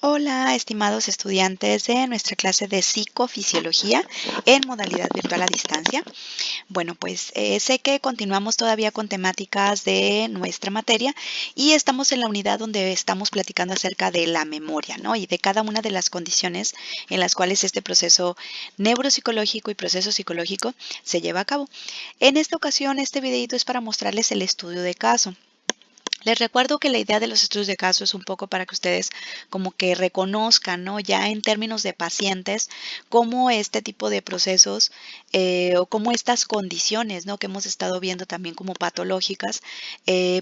Hola, estimados estudiantes de nuestra clase de psicofisiología en modalidad virtual a distancia. Bueno, pues sé que continuamos todavía con temáticas de nuestra materia y estamos en la unidad donde estamos platicando acerca de la memoria, ¿no? Y de cada una de las condiciones en las cuales este proceso neuropsicológico y proceso psicológico se lleva a cabo. En esta ocasión, este videito es para mostrarles el estudio de caso. Les recuerdo que la idea de los estudios de caso es un poco para que ustedes como que reconozcan, ¿no? Ya en términos de pacientes, cómo este tipo de procesos o cómo estas condiciones, ¿no? Que hemos estado viendo también como patológicas,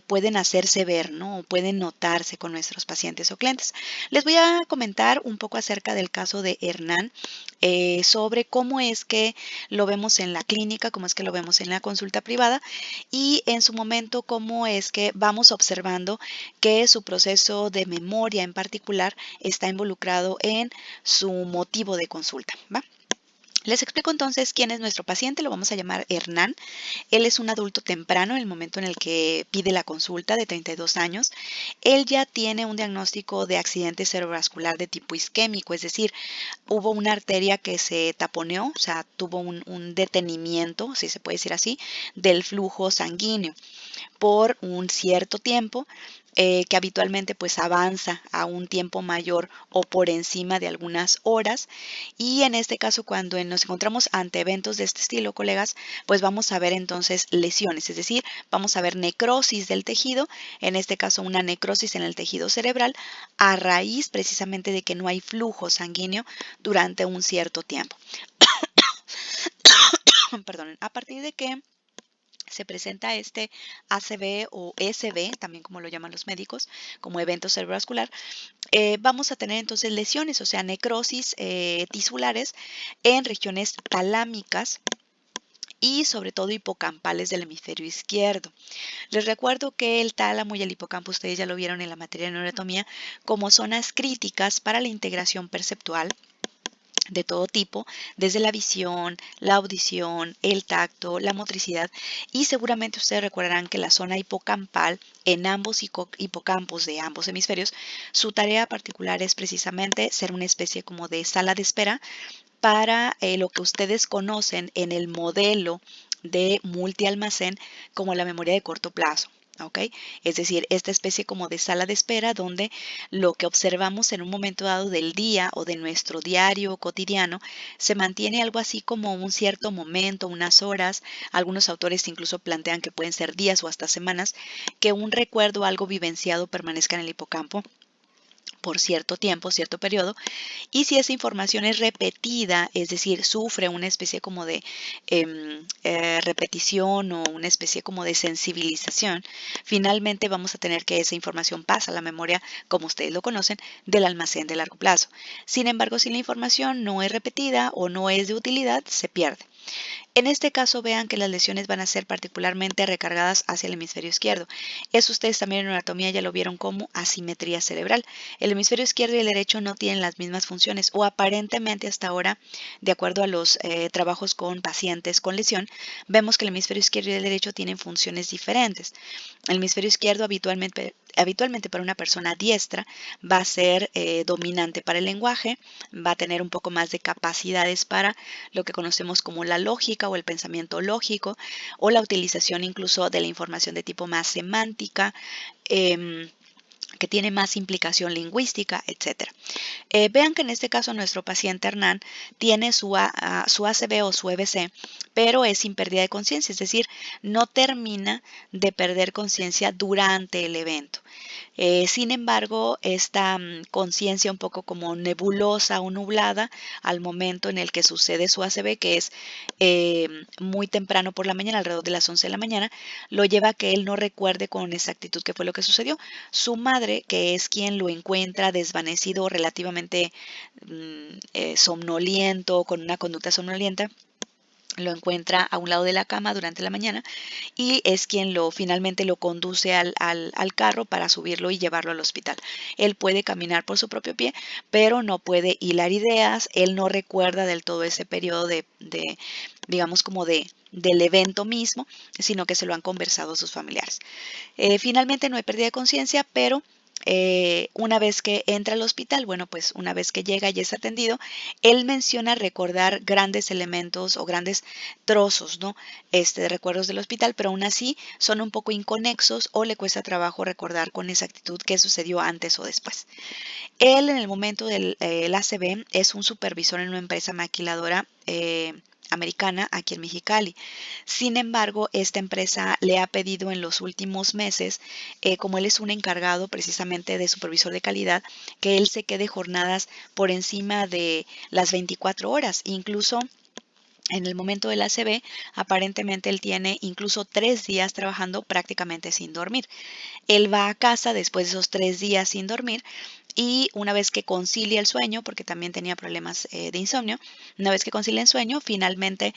pueden hacerse ver, ¿no? O pueden notarse con nuestros pacientes o clientes. Les voy a comentar un poco acerca del caso de Hernán, sobre cómo es que lo vemos en la clínica, cómo es que lo vemos en la consulta privada y en su momento cómo es que vamos observando que su proceso de memoria en particular está involucrado en su motivo de consulta, ¿va? Les explico entonces quién es nuestro paciente, lo vamos a llamar Hernán. Él es un adulto temprano en el momento en el que pide la consulta, de 32 años. Él ya tiene un diagnóstico de accidente cerebrovascular de tipo isquémico, es decir, hubo una arteria que se taponeó, o sea, tuvo un detenimiento, si se puede decir así, del flujo sanguíneo por un cierto tiempo, que habitualmente pues avanza a un tiempo mayor o por encima de algunas horas. Y en este caso, cuando nos encontramos ante eventos de este estilo, colegas, pues vamos a ver entonces lesiones, es decir, vamos a ver necrosis del tejido, en este caso una necrosis en el tejido cerebral, a raíz precisamente de que no hay flujo sanguíneo durante un cierto tiempo. Perdón, a partir de que se presenta este ACV o SB, también como lo llaman los médicos, como evento cerebrovascular, vamos a tener entonces lesiones, o sea, necrosis tisulares en regiones talámicas y sobre todo hipocampales del hemisferio izquierdo. Les recuerdo que el tálamo y el hipocampo, ustedes ya lo vieron en la materia de neuroanatomía, como zonas críticas para la integración perceptual de todo tipo, desde la visión, la audición, el tacto, la motricidad, y seguramente ustedes recordarán que la zona hipocampal en ambos hipocampos de ambos hemisferios, su tarea particular es precisamente ser una especie como de sala de espera para lo que ustedes conocen en el modelo de multialmacén como la memoria de corto plazo. ¿Ok? Es decir, esta especie como de sala de espera donde lo que observamos en un momento dado del día o de nuestro diario cotidiano se mantiene algo así como un cierto momento, unas horas. Algunos autores incluso plantean que pueden ser días o hasta semanas, que un recuerdo, algo vivenciado permanezca en el hipocampo por cierto tiempo, cierto periodo, y si esa información es repetida, es decir, sufre una especie como de repetición o una especie como de sensibilización, finalmente vamos a tener que esa información pasa a la memoria, como ustedes lo conocen, del almacén de largo plazo. Sin embargo, si la información no es repetida o no es de utilidad, se pierde. En este caso, vean que las lesiones van a ser particularmente recargadas hacia el hemisferio izquierdo. Eso ustedes también en anatomía ya lo vieron como asimetría cerebral. El hemisferio izquierdo y el derecho no tienen las mismas funciones o aparentemente hasta ahora, de acuerdo a los trabajos con pacientes con lesión, vemos que el hemisferio izquierdo y el derecho tienen funciones diferentes. El hemisferio izquierdo habitualmente para una persona diestra va a ser dominante para el lenguaje, va a tener un poco más de capacidades para lo que conocemos como la lógica o el pensamiento lógico o la utilización incluso de la información de tipo más semántica, que tiene más implicación lingüística, etcétera. Vean que en este caso nuestro paciente Hernán tiene su ACV o su EBC, pero es sin pérdida de conciencia, es decir, no termina de perder conciencia durante el evento. Sin embargo, esta conciencia un poco como nebulosa o nublada al momento en el que sucede su ACV, que es eh, muy temprano por la mañana, alrededor de las 11 de la mañana, lo lleva a que él no recuerde con exactitud qué fue lo que sucedió. Su madre, que es quien lo encuentra desvanecido, relativamente somnoliento, con una conducta somnolienta, lo encuentra a un lado de la cama durante la mañana y es quien finalmente lo conduce al carro para subirlo y llevarlo al hospital. Él puede caminar por su propio pie, pero no puede hilar ideas, él no recuerda del todo ese periodo digamos como del evento mismo, sino que se lo han conversado sus familiares. Finalmente no hay pérdida de conciencia, pero Una vez que entra al hospital, bueno, pues una vez que llega y es atendido, él menciona recordar grandes elementos o grandes trozos, ¿no? De recuerdos del hospital, pero aún así son un poco inconexos o le cuesta trabajo recordar con exactitud qué sucedió antes o después. Él en el momento del el ACV es un supervisor en una empresa maquiladora americana aquí en Mexicali. Sin embargo, esta empresa le ha pedido en los últimos meses, como él es un encargado precisamente de supervisor de calidad, que él se quede jornadas por encima de las 24 horas. Incluso en el momento del ACV, aparentemente él tiene incluso 3 días trabajando prácticamente sin dormir. Él va a casa después de esos 3 días sin dormir y una vez que concilia el sueño, porque también tenía problemas de insomnio, una vez que concilia el sueño, finalmente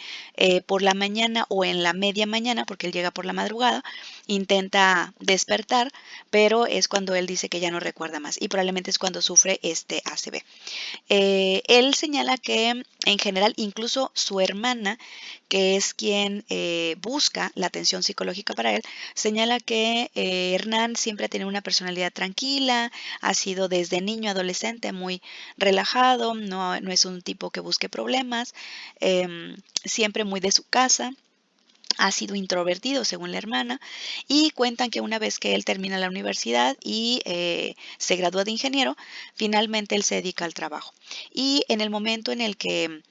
por la mañana o en la media mañana, porque él llega por la madrugada, intenta despertar, pero es cuando él dice que ya no recuerda más y probablemente es cuando sufre este ACV. Él señala que en general incluso su hermana, que es quien busca la atención psicológica para él, señala que Hernán siempre ha tenido una personalidad tranquila, ha sido desde niño adolescente muy relajado, no es un tipo que busque problemas, siempre muy de su casa. Ha sido introvertido, según la hermana, y cuentan que una vez que él termina la universidad y se gradúa de ingeniero, finalmente él se dedica al trabajo. Y en el momento en el que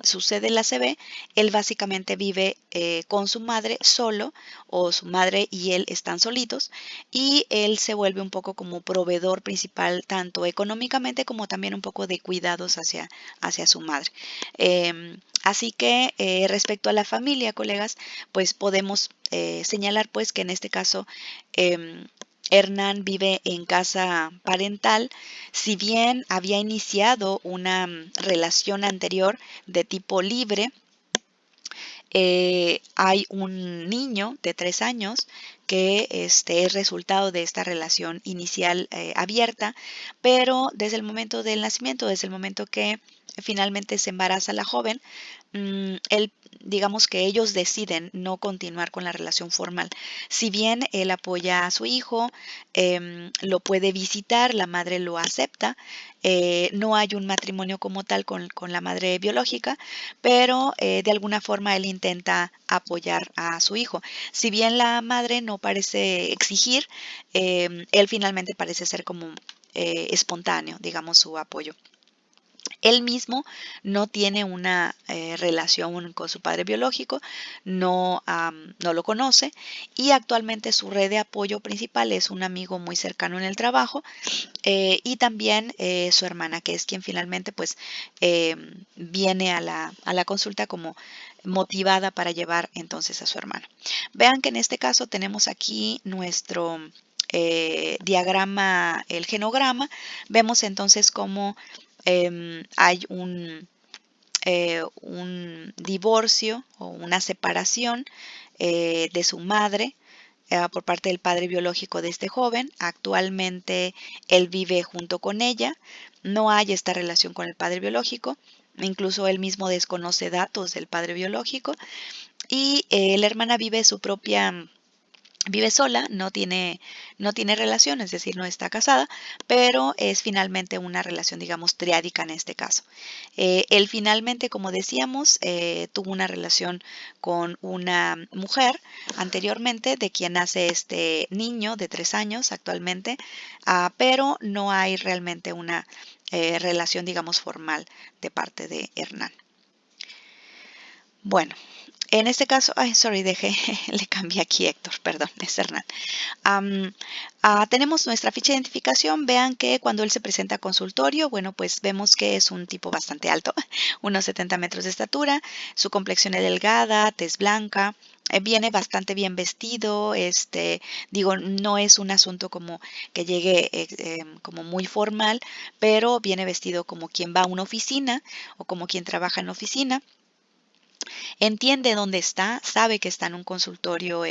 sucede el ACV, él básicamente vive con su madre solo, o su madre y él están solitos, y él se vuelve un poco como proveedor principal, tanto económicamente como también un poco de cuidados hacia su madre. Así que respecto a la familia, colegas, pues podemos señalar pues que en este caso Hernán vive en casa parental. Si bien había iniciado una relación anterior de tipo libre, hay un niño de 3 años que es resultado de esta relación inicial abierta, pero desde el momento del nacimiento, desde el momento que finalmente se embaraza la joven, él, digamos que ellos deciden no continuar con la relación formal. Si bien él apoya a su hijo, lo puede visitar, la madre lo acepta, no hay un matrimonio como tal con la madre biológica, pero de alguna forma él intenta apoyar a su hijo. Si bien la madre no parece exigir, él finalmente parece ser como espontáneo, digamos, su apoyo. Él mismo no tiene una relación con su padre biológico, no lo conoce y actualmente su red de apoyo principal es un amigo muy cercano en el trabajo y también su hermana, que es quien finalmente pues viene a la consulta como motivada para llevar entonces a su hermano. Vean que en este caso tenemos aquí nuestro diagrama, el genograma. Vemos entonces cómo hay un divorcio o una separación de su madre por parte del padre biológico de este joven. Actualmente él vive junto con ella, no hay esta relación con el padre biológico, incluso él mismo desconoce datos del padre biológico y la hermana vive sola, no tiene relación, es decir, no está casada, pero es finalmente una relación, digamos, triádica en este caso. Él finalmente, como decíamos, tuvo una relación con una mujer anteriormente, de quien nace este niño de 3 años actualmente, pero no hay realmente una relación, digamos, formal de parte de Hernán. Bueno, en este caso, le cambié aquí Héctor, perdón, es Hernán. Tenemos nuestra ficha de identificación. Vean que cuando él se presenta a consultorio, bueno, pues vemos que es un tipo bastante alto, unos 70 metros de estatura, su complexión es delgada, tez blanca, viene bastante bien vestido, digo, no es un asunto como que llegue como muy formal, pero viene vestido como quien va a una oficina o como quien trabaja en oficina. Entiende dónde está, sabe que está en un consultorio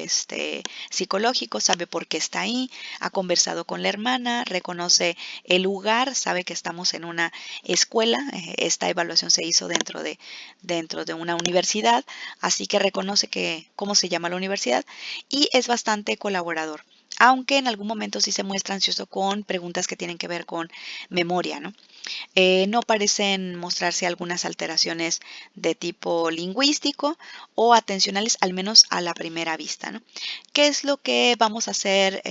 psicológico, sabe por qué está ahí, ha conversado con la hermana, reconoce el lugar, sabe que estamos en una escuela, esta evaluación se hizo dentro de una universidad, así que reconoce cómo se llama la universidad y es bastante colaborador. aunque en algún momento sí se muestra ansioso con preguntas que tienen que ver con memoria, ¿no? No parecen mostrarse algunas alteraciones de tipo lingüístico o atencionales, al menos a la primera vista, ¿no? ¿Qué es lo que vamos a hacer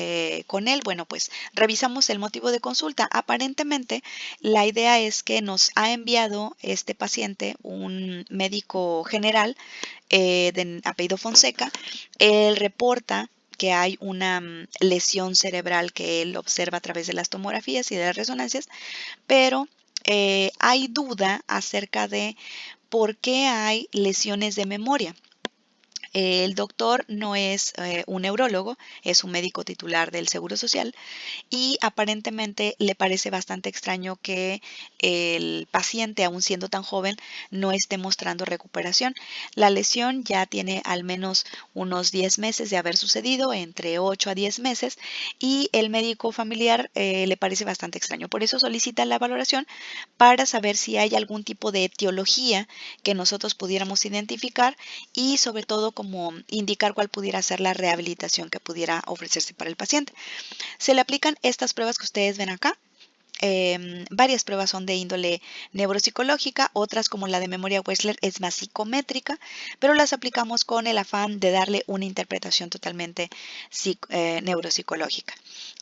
con él? Bueno, pues revisamos el motivo de consulta. Aparentemente, la idea es que nos ha enviado este paciente un médico general de apellido Fonseca. Él reporta que hay una lesión cerebral que él observa a través de las tomografías y de las resonancias, pero hay duda acerca de por qué hay lesiones de memoria. El doctor no es un neurólogo, es un médico titular del Seguro Social y aparentemente le parece bastante extraño que el paciente, aun siendo tan joven, no esté mostrando recuperación. La lesión ya tiene al menos unos 10 meses de haber sucedido, entre 8 a 10 meses, y el médico familiar le parece bastante extraño. Por eso solicita la valoración para saber si hay algún tipo de etiología que nosotros pudiéramos identificar y sobre todo como indicar cuál pudiera ser la rehabilitación que pudiera ofrecerse para el paciente. Se le aplican estas pruebas que ustedes ven acá. Varias pruebas son de índole neuropsicológica, otras como la de memoria Wechsler es más psicométrica, pero las aplicamos con el afán de darle una interpretación totalmente neuropsicológica.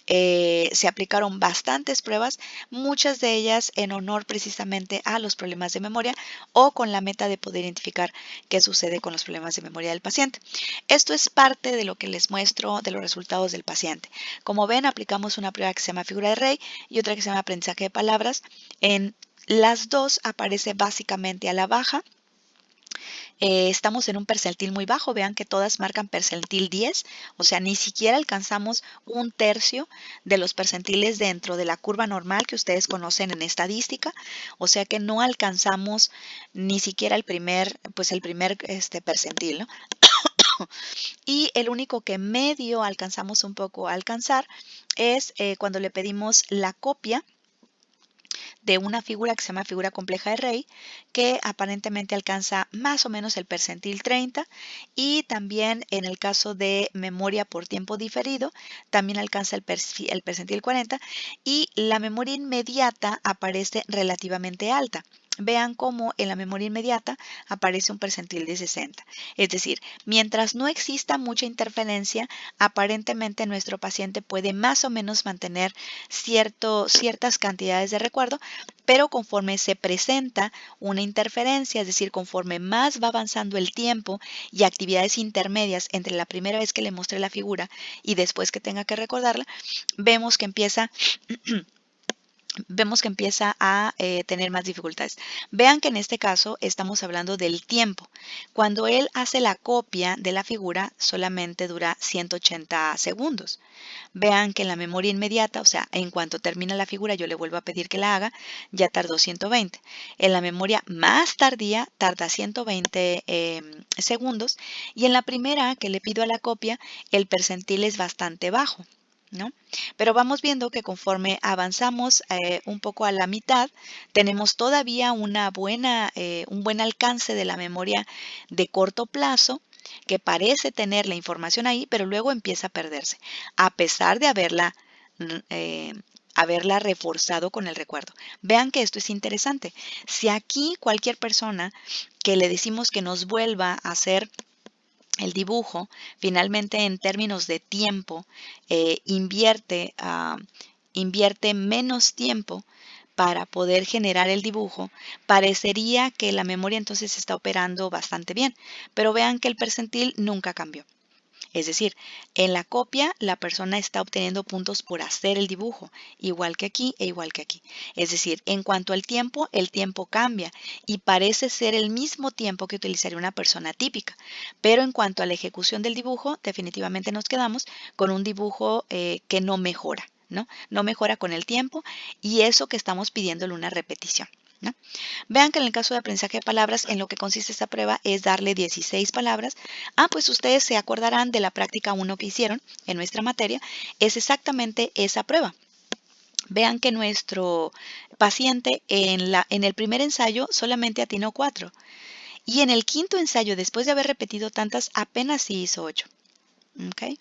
Se aplicaron bastantes pruebas, muchas de ellas en honor precisamente a los problemas de memoria o con la meta de poder identificar qué sucede con los problemas de memoria del paciente. Esto es parte de lo que les muestro de los resultados del paciente. Como ven, aplicamos una prueba que se llama figura de Rey y otra que se llama aprendizaje de palabras. En las dos aparece básicamente a la baja. Estamos en un percentil muy bajo, vean que todas marcan percentil 10, o sea, ni siquiera alcanzamos un tercio de los percentiles dentro de la curva normal que ustedes conocen en estadística, o sea que no alcanzamos ni siquiera el primer percentil, ¿no? Y el único que medio alcanzamos un poco a alcanzar es cuando le pedimos la copia de una figura que se llama figura compleja de Rey, que aparentemente alcanza más o menos el percentil 30, y también en el caso de memoria por tiempo diferido, también alcanza el percentil 40, y la memoria inmediata aparece relativamente alta. Vean cómo en la memoria inmediata aparece un percentil de 60. Es decir, mientras no exista mucha interferencia, aparentemente nuestro paciente puede más o menos mantener ciertas cantidades de recuerdo, pero conforme se presenta una interferencia, es decir, conforme más va avanzando el tiempo y actividades intermedias entre la primera vez que le mostré la figura y después que tenga que recordarla, vemos que empieza a tener más dificultades. Vean que en este caso estamos hablando del tiempo. Cuando él hace la copia de la figura, solamente dura 180 segundos. Vean que en la memoria inmediata, o sea, en cuanto termina la figura, yo le vuelvo a pedir que la haga, ya tardó 120. En la memoria más tardía, tarda 120 segundos. Y en la primera que le pido a la copia, el percentil es bastante bajo, ¿no? Pero vamos viendo que conforme avanzamos un poco a la mitad, tenemos todavía un buen alcance de la memoria de corto plazo, que parece tener la información ahí, pero luego empieza a perderse, a pesar de haberla reforzado con el recuerdo. Vean que esto es interesante. Si aquí cualquier persona que le decimos que nos vuelva a hacer el dibujo, finalmente en términos de tiempo, invierte menos tiempo para poder generar el dibujo, parecería que la memoria entonces está operando bastante bien, pero vean que el percentil nunca cambió. Es decir, en la copia la persona está obteniendo puntos por hacer el dibujo, igual que aquí e igual que aquí. Es decir, en cuanto al tiempo, el tiempo cambia y parece ser el mismo tiempo que utilizaría una persona típica. Pero en cuanto a la ejecución del dibujo, definitivamente nos quedamos con un dibujo que no mejora, ¿no? No mejora con el tiempo, y eso que estamos pidiéndole una repetición, ¿no? Vean que en el caso de aprendizaje de palabras, en lo que consiste esta prueba es darle 16 palabras. Pues ustedes se acordarán de la práctica 1 que hicieron en nuestra materia. Es exactamente esa prueba. Vean que nuestro paciente en el primer ensayo solamente atinó 4. Y en el quinto ensayo, después de haber repetido tantas, apenas sí hizo 8. ¿ok?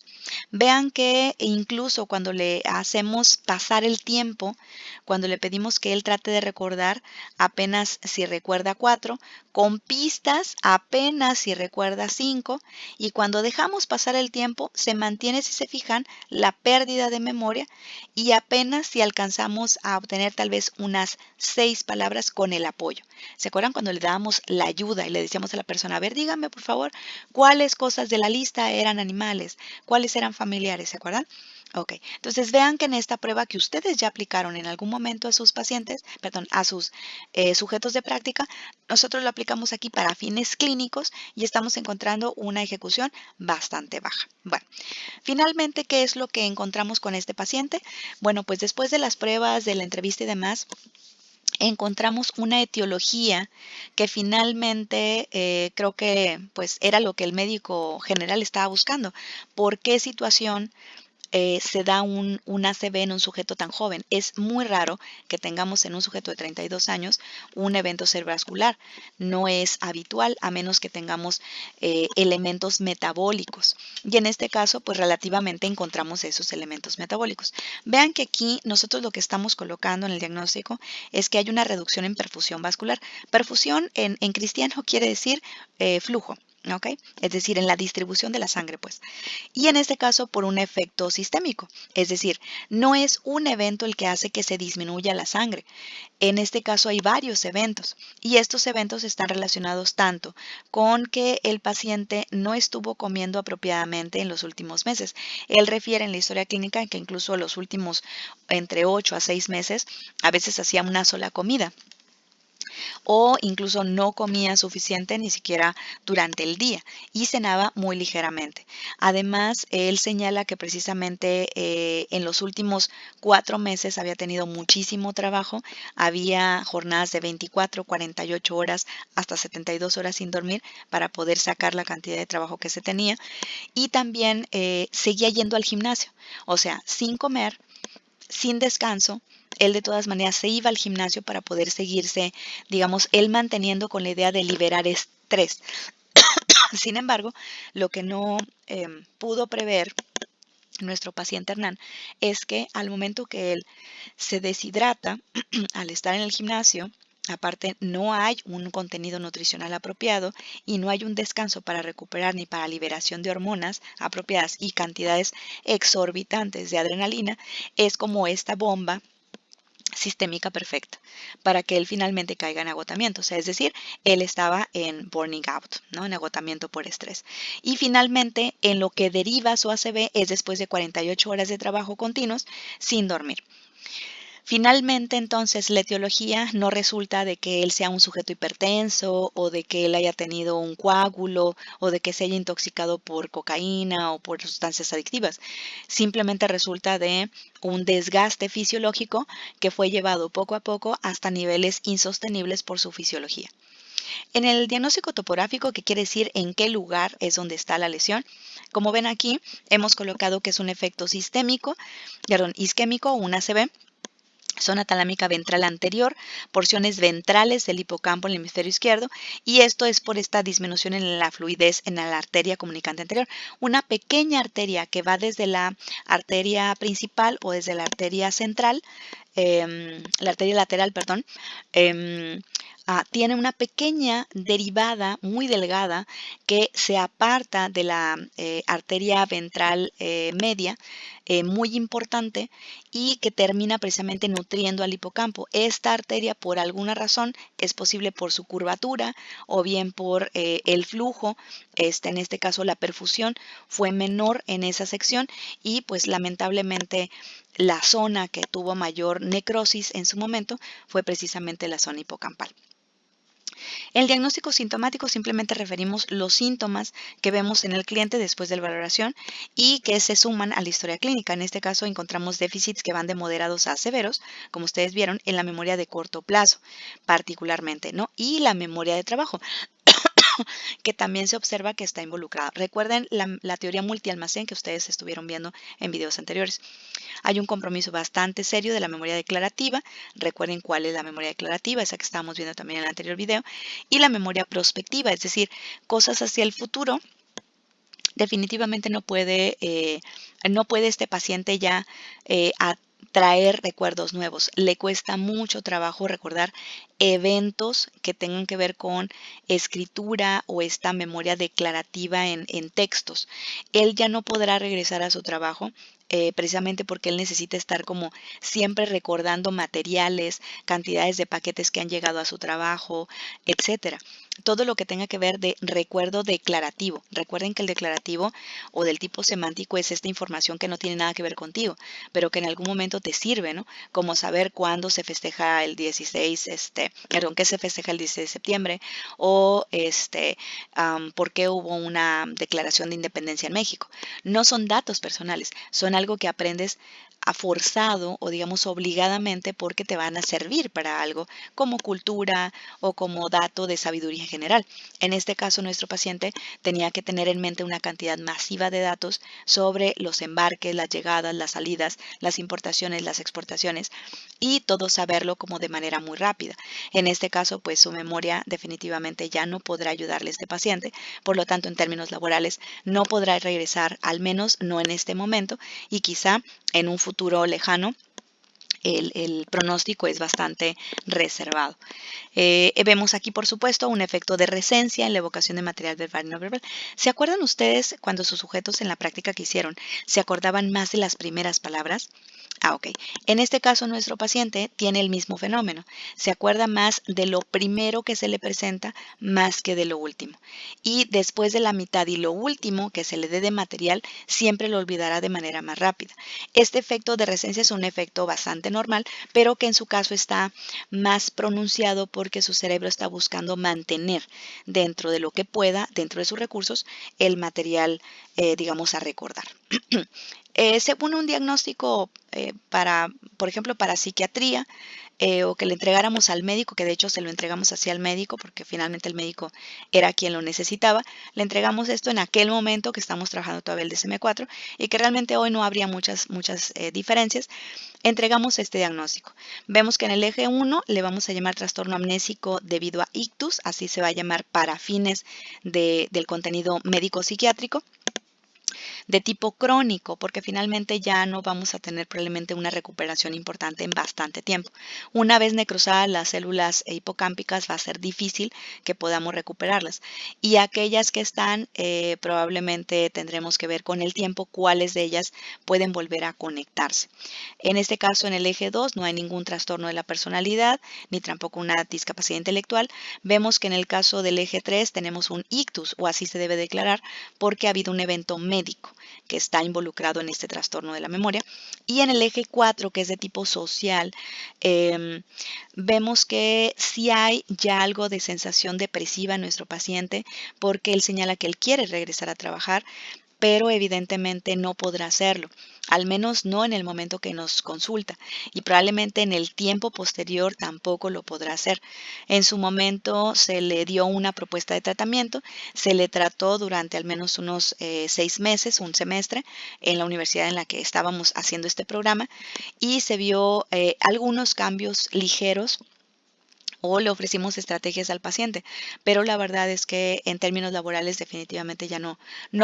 Vean que incluso cuando le hacemos pasar el tiempo, cuando le pedimos que él trate de recordar apenas si recuerda 4, con pistas apenas si recuerda 5, y cuando dejamos pasar el tiempo se mantiene, si se fijan, la pérdida de memoria y apenas si alcanzamos a obtener tal vez unas 6 palabras con el apoyo. ¿Se acuerdan cuando le dábamos la ayuda y le decíamos a la persona, a ver, dígame por favor, cuáles cosas de la lista eran animales? ¿Cuáles eran familiares? ¿Se acuerdan? Ok, entonces vean que en esta prueba que ustedes ya aplicaron en algún momento a sus pacientes, perdón, a sus sujetos de práctica, nosotros lo aplicamos aquí para fines clínicos y estamos encontrando una ejecución bastante baja. Bueno, finalmente, ¿qué es lo que encontramos con este paciente? Bueno, pues después de las pruebas, de la entrevista y demás, encontramos una etiología que finalmente creo que pues era lo que el médico general estaba buscando. ¿Por qué situación se da un ACV en un sujeto tan joven? Es muy raro que tengamos en un sujeto de 32 años un evento cerebrovascular. No es habitual a menos que tengamos elementos metabólicos. Y en este caso, pues relativamente encontramos esos elementos metabólicos. Vean que aquí nosotros lo que estamos colocando en el diagnóstico es que hay una reducción en perfusión vascular. Perfusión en cristiano quiere decir flujo. ¿Ok? Es decir, en la distribución de la sangre, pues. Y en este caso por un efecto sistémico, es decir, no es un evento el que hace que se disminuya la sangre. En este caso hay varios eventos y estos eventos están relacionados tanto con que el paciente no estuvo comiendo apropiadamente en los últimos meses. Él refiere en la historia clínica que incluso los últimos entre 8 a 6 meses a veces hacía una sola comida o incluso no comía suficiente ni siquiera durante el día y cenaba muy ligeramente. Además, él señala que precisamente en los últimos 4 meses había tenido muchísimo trabajo, había jornadas de 24, 48 horas hasta 72 horas sin dormir para poder sacar la cantidad de trabajo que se tenía y también seguía yendo al gimnasio, o sea, sin comer, sin descanso. Él de todas maneras se iba al gimnasio para poder seguirse, digamos, él manteniendo con la idea de liberar estrés. Sin embargo, lo que no pudo prever nuestro paciente Hernán es que al momento que él se deshidrata al estar en el gimnasio, aparte no hay un contenido nutricional apropiado y no hay un descanso para recuperar ni para liberación de hormonas apropiadas y cantidades exorbitantes de adrenalina, es como esta bomba sistémica perfecta para que él finalmente caiga en agotamiento. O sea, es decir, él estaba en burning out, ¿no? En agotamiento por estrés. Y finalmente, en lo que deriva su ACV es después de 48 horas de trabajo continuos sin dormir. Finalmente, entonces, la etiología no resulta de que él sea un sujeto hipertenso o de que él haya tenido un coágulo o de que se haya intoxicado por cocaína o por sustancias adictivas. Simplemente resulta de un desgaste fisiológico que fue llevado poco a poco hasta niveles insostenibles por su fisiología. En el diagnóstico topográfico, que quiere decir en qué lugar es donde está la lesión, como ven aquí, hemos colocado que es un efecto isquémico o un ACV, zona talámica ventral anterior, porciones ventrales del hipocampo en el hemisferio izquierdo, y esto es por esta disminución en la fluidez en la arteria comunicante anterior. Una pequeña arteria que va desde la arteria principal o desde la arteria central, la arteria lateral, perdón, tiene una pequeña derivada muy delgada que se aparta de la arteria ventral media, muy importante, y que termina precisamente nutriendo al hipocampo. Esta arteria, por alguna razón, es posible por su curvatura o bien por el flujo, en este caso la perfusión fue menor en esa sección y pues lamentablemente la zona que tuvo mayor necrosis en su momento fue precisamente la zona hipocampal. El diagnóstico sintomático simplemente referimos los síntomas que vemos en el cliente después de la valoración y que se suman a la historia clínica. En este caso encontramos déficits que van de moderados a severos, como ustedes vieron, en la memoria de corto plazo, particularmente, ¿no? Y la memoria de trabajo, que también se observa que está involucrada. Recuerden la teoría multialmacén que ustedes estuvieron viendo en videos anteriores. Hay un compromiso bastante serio de la memoria declarativa. Recuerden cuál es la memoria declarativa, esa que estábamos viendo también en el anterior video. Y la memoria prospectiva, es decir, cosas hacia el futuro definitivamente no puede este paciente ya traer recuerdos nuevos. Le cuesta mucho trabajo recordar eventos que tengan que ver con escritura o esta memoria declarativa en textos. Él ya no podrá regresar a su trabajo. Precisamente porque él necesita estar como siempre recordando materiales, cantidades de paquetes que han llegado a su trabajo, etcétera. Todo lo que tenga que ver de recuerdo declarativo. Recuerden que el declarativo o del tipo semántico es esta información que no tiene nada que ver contigo, pero que en algún momento te sirve, ¿no? Como saber cuándo se festeja el 16, perdón, qué se festeja el 16 de septiembre o por qué hubo una declaración de independencia en México. No son datos personales, son algo que aprendes a forzado o digamos obligadamente porque te van a servir para algo como cultura o como dato de sabiduría general. En este caso, nuestro paciente tenía que tener en mente una cantidad masiva de datos sobre los embarques, las llegadas, las salidas, las importaciones, las exportaciones y todo saberlo como de manera muy rápida. En este caso, pues su memoria definitivamente ya no podrá ayudarle a este paciente, por lo tanto, en términos laborales, no podrá regresar, al menos no en este momento y quizá en un futuro lejano. El pronóstico es bastante reservado. Vemos aquí, por supuesto, un efecto de resencia en la evocación de material verbal y no verbal. ¿Se acuerdan ustedes cuando sus sujetos en la práctica que hicieron se acordaban más de las primeras palabras? Ok. En este caso, nuestro paciente tiene el mismo fenómeno. Se acuerda más de lo primero que se le presenta más que de lo último. Y después de la mitad y lo último que se le dé de material, siempre lo olvidará de manera más rápida. Este efecto de resencia es un efecto bastante normal, pero que en su caso está más pronunciado porque su cerebro está buscando mantener dentro de lo que pueda, dentro de sus recursos, el material, digamos, a recordar. Según un diagnóstico por ejemplo, para psiquiatría, o que le entregáramos al médico, que de hecho se lo entregamos así al médico, porque finalmente el médico era quien lo necesitaba, le entregamos esto en aquel momento que estamos trabajando todavía el DSM-4 y que realmente hoy no habría muchas diferencias. Entregamos este diagnóstico. Vemos que en el eje 1 le vamos a llamar trastorno amnésico debido a ictus, así se va a llamar para fines del contenido médico psiquiátrico, de tipo crónico, porque finalmente ya no vamos a tener probablemente una recuperación importante en bastante tiempo. Una vez necrosadas las células hipocámpicas va a ser difícil que podamos recuperarlas. Y aquellas que están, probablemente tendremos que ver con el tiempo cuáles de ellas pueden volver a conectarse. En este caso, en el eje 2 no hay ningún trastorno de la personalidad, ni tampoco una discapacidad intelectual. Vemos que en el caso del eje 3 tenemos un ictus, o así se debe declarar, porque ha habido un evento médico que está involucrado en este trastorno de la memoria. Y en el eje 4, que es de tipo social, vemos que sí hay ya algo de sensación depresiva en nuestro paciente, porque él señala que él quiere regresar a trabajar, pero evidentemente no podrá hacerlo, al menos no en el momento que nos consulta y probablemente en el tiempo posterior tampoco lo podrá hacer. En su momento se le dio una propuesta de tratamiento, se le trató durante al menos unos 6 meses, un semestre, en la universidad en la que estábamos haciendo este programa y se vio algunos cambios ligeros o le ofrecimos estrategias al paciente, pero la verdad es que en términos laborales definitivamente ya no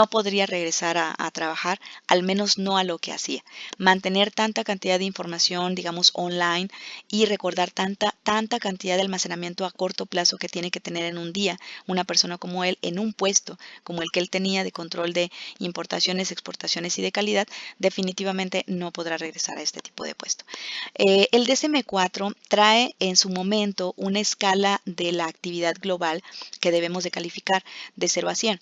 podría regresar a trabajar, al menos no a lo que hacía. Mantener tanta cantidad de información, digamos, online y recordar tanta cantidad de almacenamiento a corto plazo que tiene que tener en un día una persona como él en un puesto como el que él tenía de control de importaciones, exportaciones y de calidad, definitivamente no podrá regresar a este tipo de puesto. El DSM-4 trae en su momento una escala de la actividad global que debemos de calificar de 0 a 100,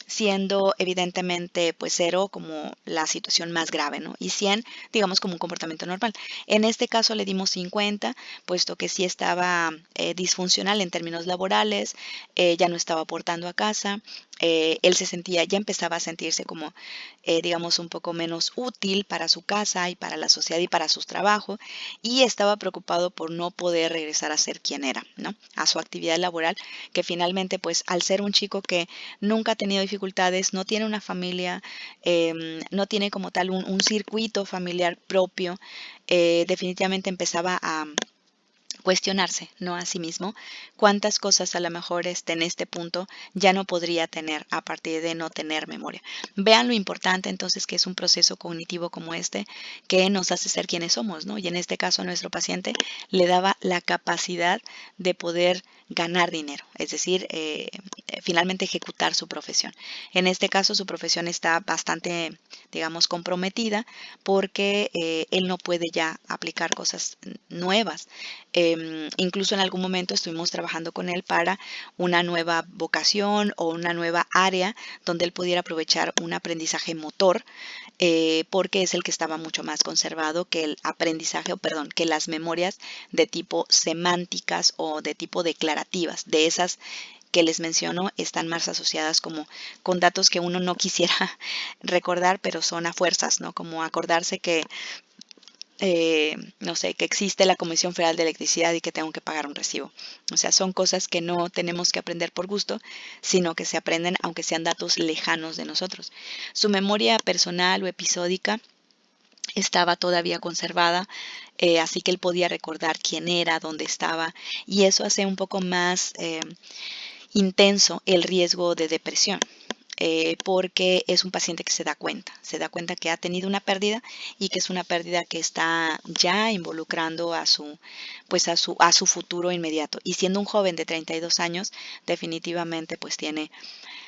siendo evidentemente pues 0 como la situación más grave, ¿no? Y 100 digamos como un comportamiento normal. En este caso le dimos 50, puesto que sí estaba disfuncional en términos laborales, ya no estaba aportando a casa, él ya empezaba a sentirse como, digamos, un poco menos útil para su casa y para la sociedad y para sus trabajos, y estaba preocupado por no poder regresar a ser quien era, ¿no? A su actividad laboral, que finalmente, pues, al ser un chico que nunca ha tenido dificultades, no tiene una familia, no tiene como tal un circuito familiar propio, definitivamente empezaba cuestionarse, ¿no? A sí mismo, cuántas cosas a lo mejor en este punto ya no podría tener a partir de no tener memoria. Vean lo importante entonces que es un proceso cognitivo como este que nos hace ser quienes somos, ¿no? Y en este caso a nuestro paciente le daba la capacidad de poder ganar dinero, es decir, finalmente ejecutar su profesión. En este caso su profesión está bastante, digamos, comprometida porque él no puede ya aplicar cosas nuevas. Incluso en algún momento estuvimos trabajando con él para una nueva vocación o una nueva área donde él pudiera aprovechar un aprendizaje motor, porque es el que estaba mucho más conservado que el aprendizaje, o perdón, que las memorias de tipo semánticas o de tipo declarativas, de esas que les menciono están más asociadas como con datos que uno no quisiera recordar, pero son a fuerzas, ¿no? Como acordarse que no sé, que existe la Comisión Federal de Electricidad y que tengo que pagar un recibo. O sea, son cosas que no tenemos que aprender por gusto, sino que se aprenden aunque sean datos lejanos de nosotros. Su memoria personal o episódica estaba todavía conservada, así que él podía recordar quién era, dónde estaba, y eso hace un poco más intenso el riesgo de depresión. Porque es un paciente que se da cuenta que ha tenido una pérdida y que es una pérdida que está ya involucrando a su, pues a su futuro inmediato. Y siendo un joven de 32 años, definitivamente pues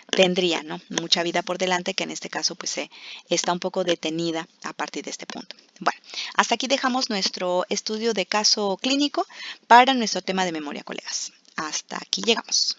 tendría, ¿no? Mucha vida por delante que en este caso pues está un poco detenida a partir de este punto. Bueno, hasta aquí dejamos nuestro estudio de caso clínico para nuestro tema de memoria, colegas. Hasta aquí llegamos.